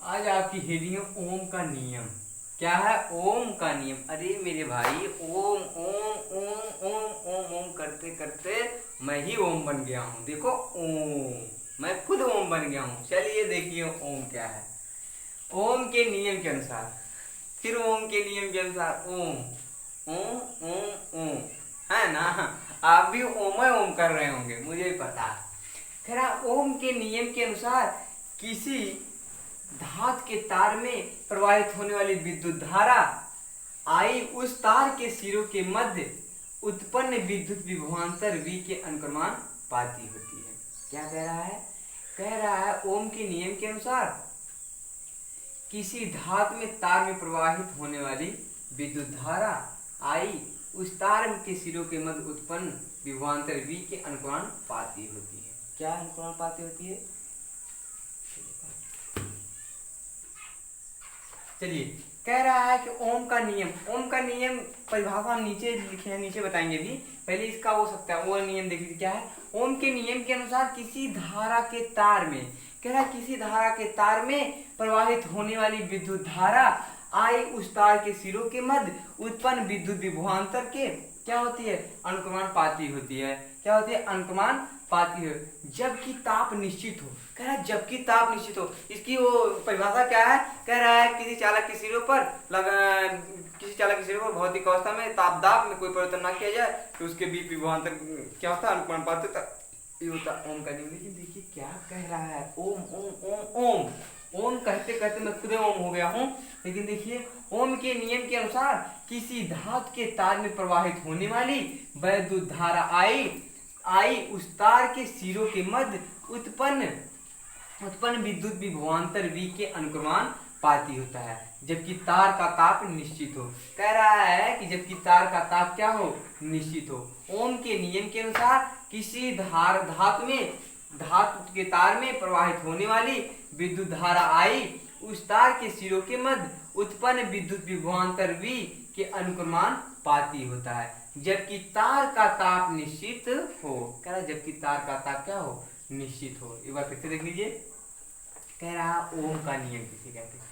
आज आपकी हेडिंग है ओम का नियम। क्या है? ओम का नियम। अरे मेरे भाई, ओम ओम ओम ओम ओम ओम करते करते मैं ही ओम बन गया हूँ। देखो ओम, मैं खुद ओम बन गया हूँ। चलिए देखिए ओम क्या है। ओम के नियम के अनुसार, फिर ओम के नियम के अनुसार ओम ओम ओम ओम, है ना? आप भी ओम ओम कर रहे होंगे, मुझे भी पता है। खैर, ओम के नियम के अनुसार किसी धातु के तार में प्रवाहित होने वाली विद्युत धारा आई उस तार के सिरों के मध्य उत्पन्न विद्युत विभवांतर V के अनुक्रमान पाती होती है। क्या कह रहा है? कह रहा है ओम के नियम के अनुसार किसी धातु में तार में प्रवाहित होने वाली विद्युत धारा आई उस तार के सिरों के मध्य उत्पन्न विभवांतर V के अनुक्रमान पाती होती है। क्या अनुक्रमान पाती होती है? चलिए, कह रहा है कि ओम का नियम। ओम का नियम परिभाषा हम नीचे लिखे हैं, नीचे बताएंगे भी। पहले इसका हो सकता है वो नियम देख लीजिए क्या है। ओम के नियम के अनुसार किसी धारा के तार में, कह रहा है किसी धारा के तार में प्रवाहित होने वाली विद्युत धारा आई उस तार के सिरों के मध्य उत्पन्न विद्युत विभवांतर के क्या होती है? अनुक्रमान पाती होती है। क्या होती है? अनुक्रमान पाती है, जबकि ताप निश्चित हो। कह रहा है जबकि ताप निश्चित हो। इसकी वो परिभाषा क्या है? कह रहा है किसी चालक के सिरों पर भौतिक अवस्था में ताप दाब में कोई परिवर्तन ना किया जाए तो उसके बीच विभवांतर क्या होता है? अनुक्रमान पाती होता है। ये होता ओम का नियम। लेकिन देखिए क्या कह रहा है, ओम ओम ओम ओम ओम कहते कहते मैं खुद ओम हो गया हूँ। लेकिन देखिए ओम के नियम के अनुसार किसी धातु के तार में प्रवाहित होने वाली वैद्युत धारा आई उस तार के सिरों के मध्य उत्पन्न विद्युत विभवांतर V के अनुक्रमान पाती होता है, जबकि तार का ताप निश्चित हो। कह रहा है कि जबकि तार का ताप क्या हो? निश्चित हो। ओम के नियम के अनुसार किसी धातु के तार में प्रवाहित होने वाली विद्युत धारा आई उस तार के सिरों के मध्य उत्पन्न विद्युत विभवांतर V के अनुक्रमान पाती होता है, जबकि तार का ताप निश्चित हो। कह रहा है जबकि तार का ताप क्या हो? निश्चित हो। एक बार फिर से देख लीजिए। कह रहा ओम का नियम किसे कहते हैं?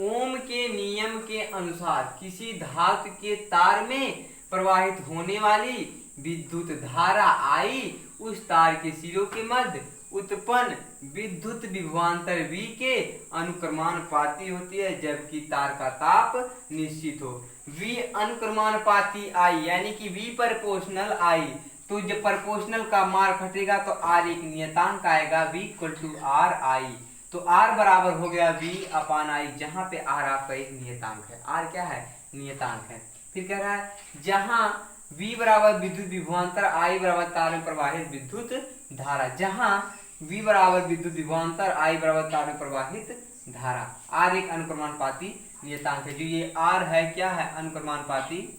ओम के नियम के अनुसार किसी धातु के तार में प्रवाहित होने वाली विद्युत धारा आई उस तार के सिरों के मध्य उत्पन्न विद्युत विभवांतर V के अनुक्रमान पाती होती है, जबकि तार का ताप निश्चित हो। V अनुक्रमानुपाती आई यानी कि V प्रोपोर्शनल आई, तो जब प्रोपोर्शनल का मार्क हटेगा तो R एक नियतांक आएगा V equal to R I. तो R बराबर हो गया V अपान आई, जहां पे R आपका एक नियतांक है। R क्या है? नियतांक है। फिर कह रहा है जहां V बराबर विद्युत विभवांतर, I बराबर तार में प्रवाहित विद्युत धारा। जहां V बराबर विद्युत विभवांतर, I बराबर तार में प्रवाहित धारा। R एक अनुक्रमानुपाती नियतांक है। जो ये R है क्या है? अनुक्रमानुपाती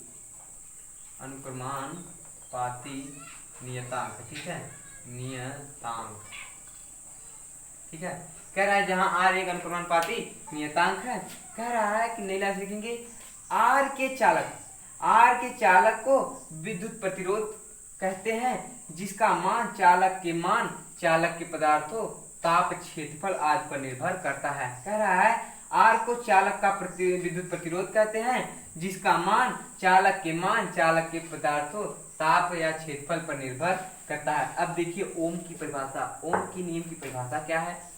नियतांक, ठीक है? नियतांक, ठीक है। कह रहा है जहां R एक अनुक्रमानुपाती नियतांक है। कह रहा है कि नई लाइन से लिखेंगे R के चालक को विद्युत प्रतिरोध कहते हैं, जिसका मान चालक के पदार्थों, ताप, क्षेत्रफल आदि पर निर्भर करता है। कह रहा है R को चालक का विद्युत प्रतिरोध कहते हैं, जिसका मान चालक के पदार्थों, ताप या क्षेत्रफल पर निर्भर करता है। अब देखिए ओम की परिभाषा, ओम की नियम की परिभाषा क्या है?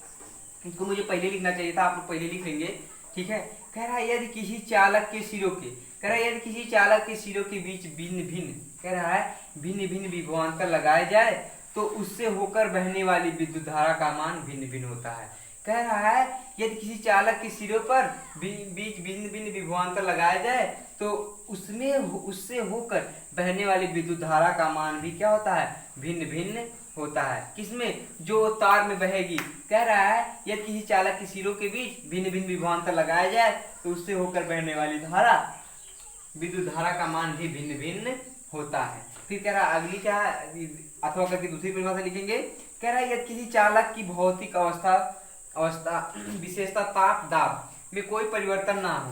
इसको मुझे पहले लिखना चाहिए था, आप लोग पहले लिख लेंगे, ठीक है। कह रहा है यदि किसी चालक के सिरों के बीच भिन्न भिन्न विभवांतर लगाए जाए तो उससे होकर बहने वाली विद्युत धारा का मान भिन्न भिन्न होता है। कह रहा है यदि किसी चालक के सिरों पर बीच भिन्न भिन्न विभवांतर लगाया जाए तो उससे होकर बहने वाली विद्युत धारा का मान भी क्या होता है? भिन्न भिन्न होता है। किसमें? जो तार में बहेगी। कह रहा है यदि किसी चालक के सिरों के बीच भिन्न भिन्न विभवांतर लगाया जाए तो उससे होकर बहने वाली विद्युत धारा का मान भी भिन्न भिन्न होता है। फिर कह रहा है अगली क्या है? अथवा करके दूसरी परिभाषा लिखेंगे। कह रहा है यदि किसी चालक की भौतिक अवस्था विशेषता ताप दाब में कोई परिवर्तन ना हो,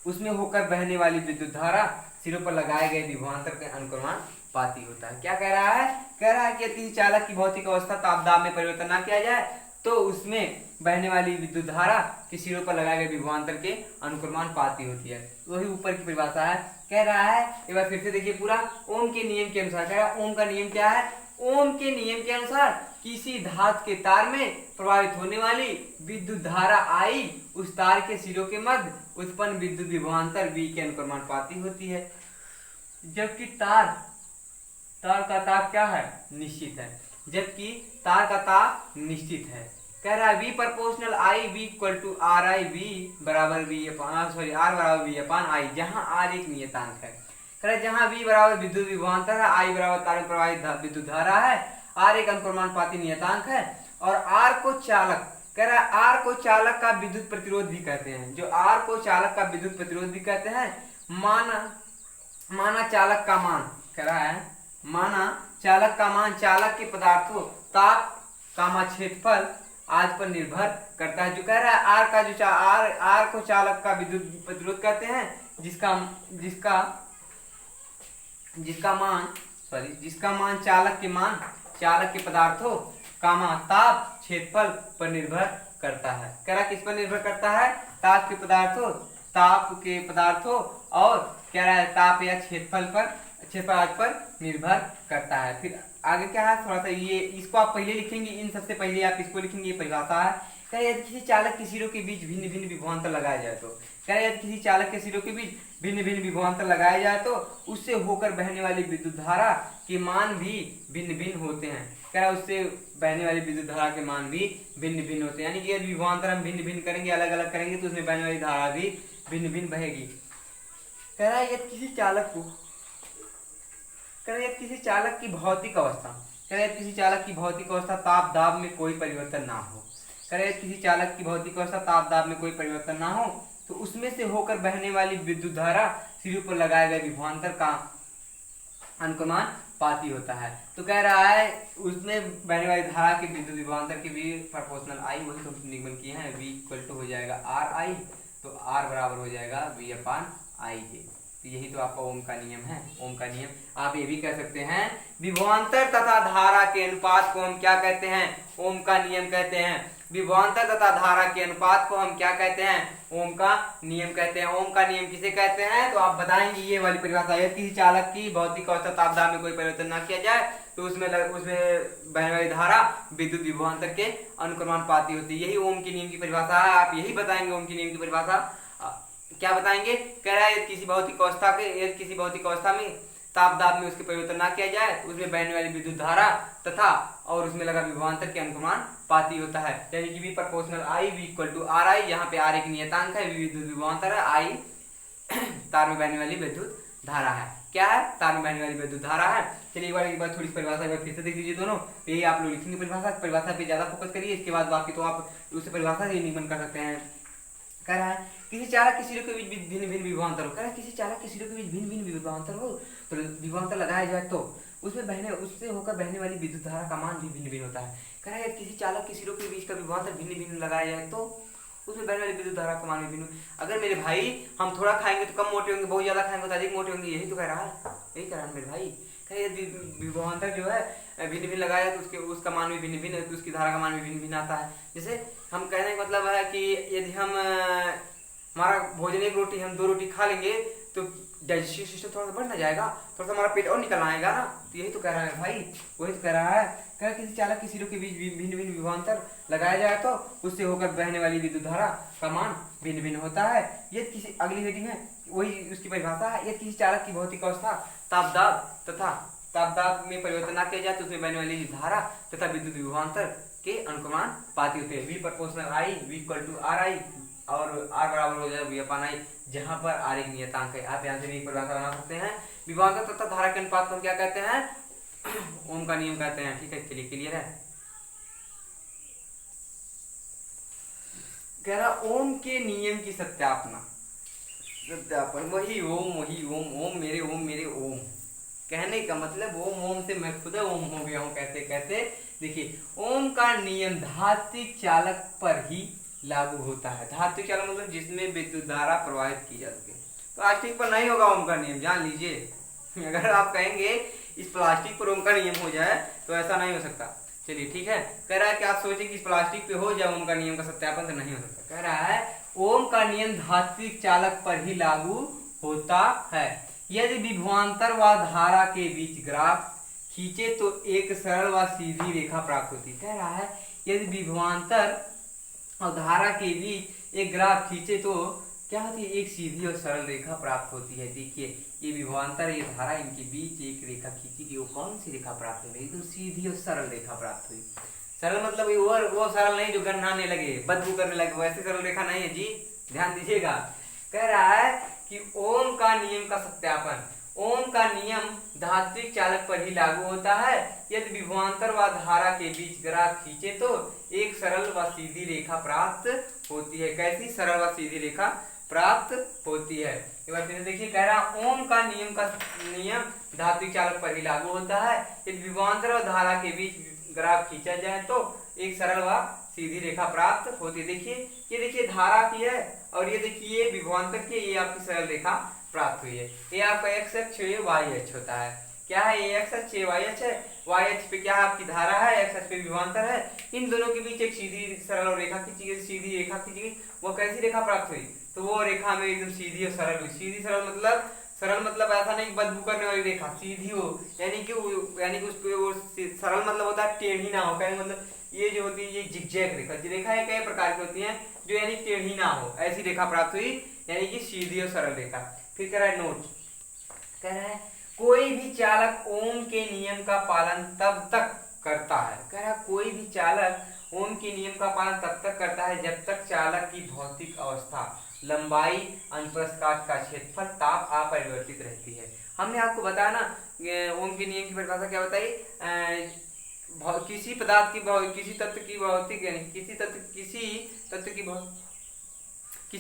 उसमें होकर बहने वाली विद्युत धारा सिरों पर लगाए गए विभवांतर के अनुक्रमान पाती होता है। क्या कह रहा है? कह रहा है कि यदि चालक की भौतिक अवस्था ताप दाब में परिवर्तन ना किया जाए तो उसमें बहने वाली विद्युत धारा के सिरों पर लगाए गए विभवांतर के अनुक्रमानुपाती होती है। वही ऊपर की परिभाषा है। कह रहा है, एक बार फिर से देखिए पूरा, ओम के नियम के अनुसार। कह रहा है ओम का नियम क्या है? ओम के नियम के अनुसार किसी धातु के तार में प्रवाहित होने वाली विद्युत धारा I उस तार के सिरों के मध्य उत्पन्न विद्युत विभवांतर V के अनुक्रमानुपाती होती है। जबकि तार का ताप क्या है? निश्चित है। जबकि तार का ताप निश्चित है। कह रहा है V proportional I V equal to R I V बराबर V अपान R बराबर V अपान I, जहाँ R एक नियतांक है। कह रहा है जहाँ V बराबर विद्युत विभवांतर है, I बराबर तार में प्रवाहित विद्युत धारा है, R एक अनुक्रमानुपाती नियतांक है और R को चालक, कह रहा है R को चालक का विद्युत प्रतिरोध भी कहते हैं। जो R को चालक का विद्युत प्रतिरोध भी कहते हैं, माना चालक का मान, कह रहा है माना चालक का मान चालक के पदार्थों ताप कामा क्षेत्रफल आज पर निर्भर करता है। जो कह रहा है R का जो R को चालक का विद्युत प्रतिरोध कहते हैं, जिसका मान चालक के पदार्थों कामा ताप क्षेत्रफल पर निर्भर करता है। कह रहा है किस पर निर्भर करता है? ताप के पदार्थों और कह रहा है ताप या क्षेत्रफल पर निर्भर करता है। फिर आगे क्या है, थोड़ा सा ये इसको आप पहले लिखेंगे, इन सबसे पहले आप इसको लिखेंगे, ये परिभाषा है। कह रहे किसी चालक के सिरों के बीच भिन्न भिन्न विभवांतर लगाया जाए तो, कह रहे किसी चालक के सिरों के बीच भिन्न भिन्न विभवांतर लगाया जाए तो उससे होकर बहने वाली विद्युत धारा के मान भी भिन्न भिन्न होते हैं। कह रहा है उससे बहने वाली विद्युत धारा के मान भी भिन्न भिन्न होते हैं, यानी कि यदि विभवांतर हम भिन्न भिन्न करेंगे, अलग अलग करेंगे, तो उसमें बहने वाली धारा भी भिन्न भिन्न बहेगी। कह रहा है यदि किसी चालक की भौतिक अवस्था, कह रहे किसी चालक की भौतिक अवस्था ताप दाब में कोई परिवर्तन ना हो, कह रहे किसी चालक की भौतिक अवस्था ताप दाब में कोई परिवर्तन ना हो तो उसमें से होकर बहने वाली विद्युत धारा सिरों पर लगाए गए विभवांतर का अनुक्रमानुपाती होता है। तो कह रहा है उसमें बहने वाली धारा के विद्युत विभवांतर के भी प्रोपोर्शनल I, वही तो निगमन किए हैं, V इक्वल टू हो जाएगा RI, तो R बराबर हो जाएगा V अपान I के। तो यही तो आपका ओम का नियम है। ओम का नियम आप ये भी कह सकते हैं, विभवांतर तथा धारा के अनुपात को हम क्या कहते हैं? ओम का नियम कहते हैं। विभवांतर तथा धारा के अनुपात को हम क्या कहते हैं? ओम का नियम कहते हैं। ओम का नियम किसे कहते हैं? तो आप बताएंगे ये वाली परिभाषा, यदि किसी चालक की भौतिक अवस्था ताप दाब में कोई परिवर्तन ना किया जाए तो उसमें बहने वाली धारा विद्युत विभवांतर के अनुक्रमानुपाती होती है। यही ओम के नियम की परिभाषा है। आप यही बताएंगे ओम के नियम की परिभाषा। क्या बताएंगे? कह रहा है किसी भौतिक अवस्था में ताप दाब में उसके परिवर्तन ना किया जाए तो उसमें बहने वाली विद्युत धारा तथा और उसमें लगा विभवांतर के अनुक्रमानुपाती होता है। यानी कि V proportional I V equal to RI, यहाँ पे R एक नियतांक है, V विद्युत विभवांतर है, I तार में बहने वाली विद्युत धारा है। क्या है? तार में बहने वाली विद्युत धारा है। चलिए एक बार थोड़ी परिभाषा फिर से देख लीजिए दोनों। यही आप लोग लिखेंगे परिभाषा पे ज्यादा फोकस करिए, इसके बाद बाकी तो आप उससे परिभाषा से निगमन कर सकते हैं। कह रहा है किसी चालक के सिरों के बीच भिन्न भिन्न विभवांतर हो, कह रहा है किसी चालक के सिरों के बीच भिन्न भिन्न विभवांतर हो तो विभवांतर लगाया जाए तो उससे होकर बहने वाली विद्युत धारा का मान भी भिन्न भिन्न होता है। कह रहा है किसी चालक के सिरों के बीच का विभवांतर भिन्न भिन्न लगाया जाए तो उसमें बहने वाली विद्युत धारा का मान भी भिन्न। अगर मेरे भाई हम थोड़ा खाएंगे तो कम मोटे होंगे, बहुत ज्यादा खाएंगे तो अधिक मोटे होंगे, यही तो कह रहा है, यही कह रहा है मेरे भाई। विभवांतर जो है भिन्न भिन्न लगाया तो उसका मान भी भिन्न भिन्न, उसकी धारा का मान भी भिन्न भिन्न आता है। जैसे हम कहने का मतलब है कि यदि हम हमारा भोजन एक रोटी हम 2 रोटी खा लेंगे तो डाइजेस्टिव सिस्टम थोड़ा सा बढ़ ना जाएगा, थोड़ा सा हमारा पेट और निकल आएगा ना। तो यही तो कह रहा है भाई, वही तो कह रहा है। कह किसी चालक के सिरों के बीच भिन्न भिन्न विभवांतर लगाया जाए तो उससे होकर बहने वाली विद्युत धारा का मान भिन्न भिन्न होता है। यदि किसी अगली हेडिंग है वही उसकी परिभाषा है, यदि किसी चालक की भौतिक अवस्था ताप दाब में परिवर्तन ना किया जाए तो उसमें बहने वाली धारा तथा विद्युत विभवांतर के अनुक्रमानुपाती होते हैं। V proportional I V equal to RI और R बराबर हो जाएगा V अपान I, जहां पर R एक नियतांक है। आप यहाँ से भी परिभाषा बना सकते हैं। विभवांतर तथा धारा के अनुपात को हम क्या कहते हैं? ओम का नियम कहते हैं। ठीक है, चलिए क्लियर है। कह रहा ओम के नियम की सत्यापन, वही ओम मेरे ओम। कहने का मतलब ओम से मैं खुद ओम हो गया हूँ। कैसे कैसे देखिए, ओम का नियम धात्विक चालक पर ही लागू होता है। धात्विक चालक मतलब जिसमें विद्युत धारा प्रवाहित की जा सके। प्लास्टिक पर नहीं होगा ओम का नियम, जान लीजिए। अगर आप कहेंगे इस प्लास्टिक पर ओम का नियम हो जाए तो ऐसा नहीं हो सकता। चलिए ठीक है। कह रहा है कि आप सोचे कि इस प्लास्टिक पे हो जाए ओम का नियम का सत्यापन, तो नहीं हो सकता। कह रहा है ओम का नियम धात्विक चालक पर ही लागू होता है। यदि विभवांतर व धारा के बीच ग्राफ खींचे तो एक सरल व सीधी रेखा प्राप्त होती है। कह रहा है यदि विभवांतर और धारा के बीच एक ग्राफ खींचे तो क्या होती है, एक सीधी और सरल रेखा प्राप्त होती है। देखिए ये विभवांतर ये धारा, इनके बीच एक रेखा खींची गई, वो कौन सी रेखा प्राप्त हुई, एकदम सीधी और सरल रेखा प्राप्त हुई। सरल मतलब वो सरल नहीं जो गन्नाने लगे, बदबू करने लगे, वैसे सरल रेखा नहीं है जी, ध्यान दीजिएगा। कह रहा है कि ओम का नियम का सत्यापन, ओम का नियम धात्विक चालक पर ही लागू होता है। यदि विभवांतर व धारा के बीच ग्राफ खींचे तो एक सरल व सीधी रेखा प्राप्त होती है। कैसी सरल व सीधी रेखा प्राप्त होती है, एक बार फिर देखिए। कह रहा ओम का नियम धात्विक चालक पर ही लागू होता है। यदि विभवांतर और धारा के बीच ग्राफ खींचा जाए तो एक सरल व सीधी रेखा प्राप्त होती है। देखिए ये देखिए धारा की है और ये देखिए विभवांतर की, ये आपकी सरल रेखा प्राप्त हुई है। ये आपका एक्स अक्ष है, वाई अक्ष होता है। क्या है ये एक्स अक्ष, वाई अक्ष है। वाई अक्ष पे क्या है आपकी धारा है, एक्स अक्ष पे विभवांतर है। इन दोनों के बीच एक सीधी सरल रेखा खींची गई, सीधी रेखा खींची गई। वो कैसी रेखा प्राप्त हुई, तो वो रेखा में एकदम सीधी और सरल हुई। सीधी सरल मतलब ऐसा नहीं बदबू करने वाली रेखा, सीधी हो, यानी कि उस पे वो सरल मतलब होता है टेढ़ी ना हो। कहने मतलब ये जो होती है ये जिगजैग रेखा, रेखा कई प्रकार की होती है जो यानी टेढ़ी ना हो, ऐसी रेखा प्राप्त हुई, यानी कि सीधी और सरल रेखा। फिर कह रहा है नोट, कह रहा है कोई भी चालक ओम के नियम का पालन तब तक करता है। कह रहा है कोई भी चालक ओम के नियम का पालन तब तक करता है जब तक चालक की भौतिक अवस्था, लंबाई, अनुप्रस्थ काट का क्षेत्रफल, ताप अपरिवर्तित रहती है। हमने आपको बताया ना ओम के नियम की परिभाषा क्या बताई, किसी पदार्थ की किसी तत्व की भौतिक यानी किसी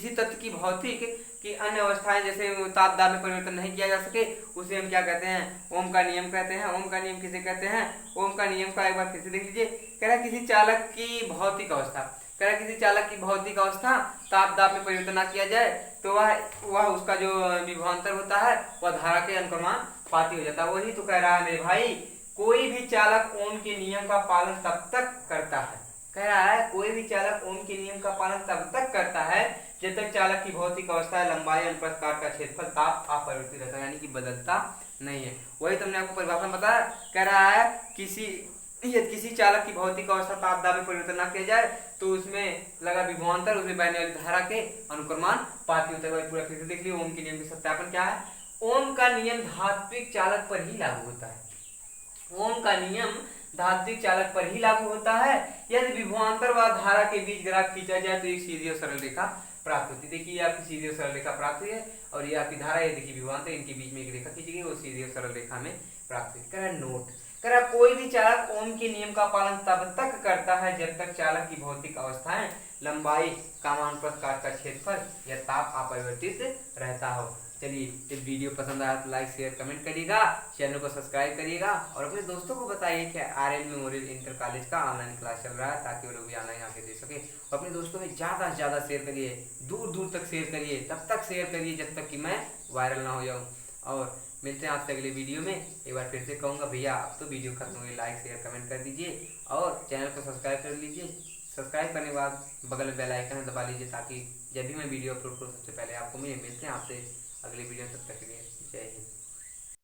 तत्व की भौतिक की अन्य अवस्थाएं जैसे ताप दाब में परिवर्तन नहीं किया जा सके, उसे हम क्या कहते हैं, ओम का नियम कहते हैं। ओम का नियम किसे कहते हैं, ओम का नियम का एक बार फिर से देख लीजिए। कह रहा किसी चालक की भौतिक अवस्था, कह रहा किसी चालक की भौतिक अवस्था ताप दाब में परिवर्तन ना किया जाए तो वह उसका जो विभवांतर होता है वह धारा के अनुक्रमानुपाती हो जाता है। वही तो कह रहा है मेरे भाई, कोई भी चालक ओम के नियम का पालन तब तक करता है। कह रहा है कोई भी चालक ओम के नियम का पालन तब तक करता है जब तक चालक की भौतिक अवस्था, लंबाई, अनुप्रस्थ काट का क्षेत्रफल, ताप अपरिवर्तित रहता है, यानी कि बदलता नहीं है। वही तुमने आपको परिभाषा में बताया। कह रहा है किसी चालक की भौतिक अवस्था ताप दाब में परिवर्तन ना किया जाए तो उसमें लगा विभवांतर, उसमें बहने वाली धारा के अनुक्रमानुपाती होता है। पूरा फिर से देख लियो। ओम के नियम की सत्यापन क्या है, ओम का नियम धात्विक चालक पर ही लागू होता है। ओम का नियम धात्विक चालक पर ही लागू होता है। यदि विभवांतर व धारा के बीच ग्राफ खींचा जाए तो एक सीधी और सरल रेखा प्राप्त होती है। देखिए ये आपकी सीधी और सरल रेखा प्राप्त हुई है और ये आपकी धारा, ये देखिए विभवांतर, इनके बीच में एक रेखा खींची गई, वो सीधी और सरल रेखा में प्राप्त हुई। कह रहा नोट, कह रहा कोई भी चालक ओम के नियम का पालन तब तक करता है जब तक चालक की भौतिक अवस्थाएं, लंबाई, कामानुप्रस्थ काट का क्षेत्रफल या ताप अपरिवर्तित रहता हो। चलिए, इस वीडियो पसंद आया तो लाइक शेयर कमेंट करिएगा, चैनल को सब्सक्राइब करिएगा और अपने दोस्तों को बताइए कि RL मेमोरियल इंटर कॉलेज का ऑनलाइन क्लास चल रहा है ताकि वो लोग भी ऑनलाइन आके दे सके। और अपने दोस्तों में ज़्यादा से ज़्यादा शेयर करिए, दूर दूर तक शेयर करिए, तब तक शेयर करिए जब तक कि मैं वायरल ना हो जाऊँ। और मिलते हैं आपसे अगले वीडियो में। एक बार फिर से कहूँगा भैया, अब तो वीडियो खत्म हुई, लाइक शेयर कमेंट कर दीजिए और चैनल को सब्सक्राइब कर लीजिए। सब्सक्राइब करने के बाद बगल में बेल आइकन दबा लीजिए ताकि जब भी मैं वीडियो अपलोड करूँ सबसे पहले आपको मिलते हैं आपसे अगले वीडियो। तब तक के लिए जय हिंद।